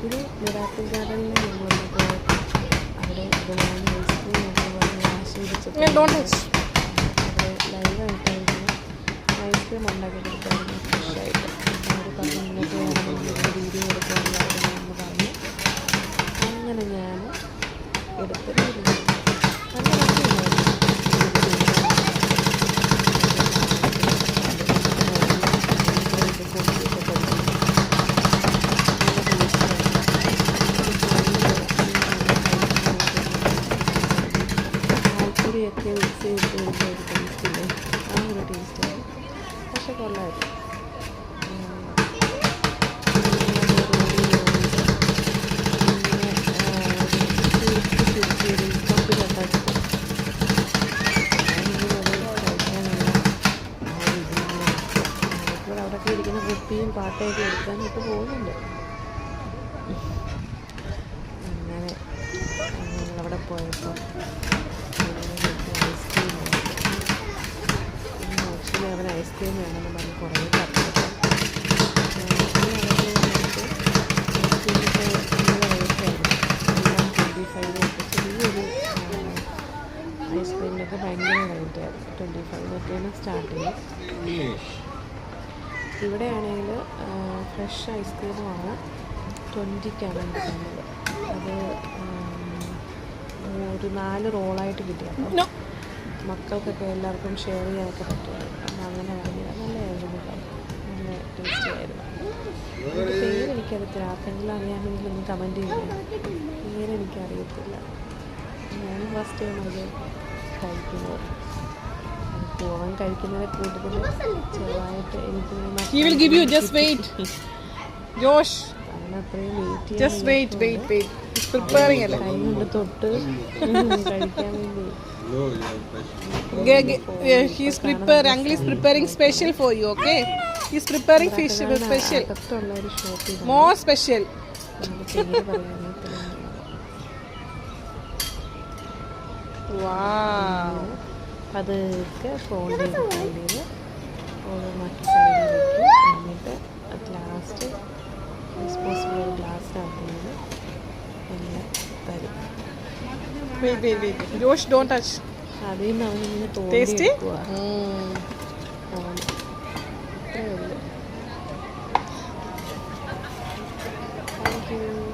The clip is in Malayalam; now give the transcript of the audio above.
പിന്നെ മിറാക്കിൾ ഗാർഡനിൽ ഞങ്ങളൊന്ന് പോയപ്പോൾ അവിടെ ഇതുപോലെ ഐസ്ക്രീം ഞങ്ങൾ ആസ്വദിച്ചിട്ട് അവിടെ ലൈവായിട്ടായിരുന്നു ഐസ്ക്രീം ഉണ്ടാക്കി കൊടുത്തായിരുന്നു ഫ്രഷായിട്ട്. അവർ പറഞ്ഞു ഇങ്ങോട്ട് വേണമെങ്കിൽ വീഡിയോ എടുക്കാനുള്ളതായിരുന്നു എന്ന് പറഞ്ഞു. അങ്ങനെ ഞാൻ എടുത്ത് നല്ല ഒക്കെ മിക്സ് ചെയ്തിട്ട് വരുന്ന ഒരു ടേസ്റ്റില്ലേ, ആ ഒരു ടേസ്റ്റാണ്. പക്ഷെ കൊള്ളായിരുന്നു. അവിടെയൊക്കെ ഇരിക്കുന്ന കുപ്പിയും പാട്ടയൊക്കെ എടുക്കാനായിട്ട് പോകുന്നുണ്ട്. അങ്ങനെ ഞങ്ങളവിടെ പോയപ്പോൾ ആക്ച്വലി അവൻ ഐസ്ക്രീം വേണമെന്ന് പറഞ്ഞ് കുറേ പറഞ്ഞപ്പോൾ ഐസ്ക്രീമൊക്കെ നല്ല റേറ്റായിരുന്നു. എല്ലാം 25 ചെറിയൊരു ഐസ്ക്രീമിനൊക്കെ ഭയങ്കര റേറ്റായിരുന്നു. 25 സ്റ്റാർട്ട് ചെയ്യും. ഇവിടെയാണെങ്കിൽ ഫ്രഷ് ഐസ്ക്രീമാണ് 20ക്കാണ് എടുക്കുന്നത്. അത് ഒരു 4 റോളായിട്ട് കിട്ടിയപ്പോൾ മക്കൾക്കൊക്കെ എല്ലാവർക്കും ഷെയർ ചെയ്യാനൊക്കെ പറ്റുമായിരുന്നു. അപ്പം അങ്ങനെ വാങ്ങിയത് നല്ലതായിരുന്നു കേട്ടോ, നല്ല ടേസ്റ്റി ആയിരുന്നു. എൻ്റെ പേരെനിക്കറിയത്തില്ല, ആർക്കെങ്കിലും അറിയാമെങ്കിൽ ഒന്ന് കമൻറ്റ് ചെയ്യുക. പേരെനിക്കറിയത്തില്ല, ഞാൻ ഫസ്റ്റ് ടൈം അത് കഴിക്കുന്നത്. പോവാൻ കഴിക്കുന്നതിനെ കൂടുതൽ ചെറുതായിട്ട് എനിക്ക് കൈ കൊണ്ട് തൊട്ട് കഴിക്കാൻ വേണ്ടി. He's preparing. Uncle is preparing special for you. Okay. He's preparing fish special. More special. Wow. അതൊക്കെ ഫോൾഡ് ചെയ്ത് ഓരോ മറ്റു സൈഡിൽ വയ്ക്കും. എന്നിട്ട് അറ്റ് ലാസ്റ്റ് ഡിസ്പോസിബിൾ ഗ്ലാസ്സിനകത്തുനിന്ന് എല്ലാം തരും. Wait. Josh, don't touch. അതിൽ നിന്ന് അവനിങ്ങനെ തോന്നി എടുക്കുക. അത്രയേ ഉള്ളൂ. Thank you.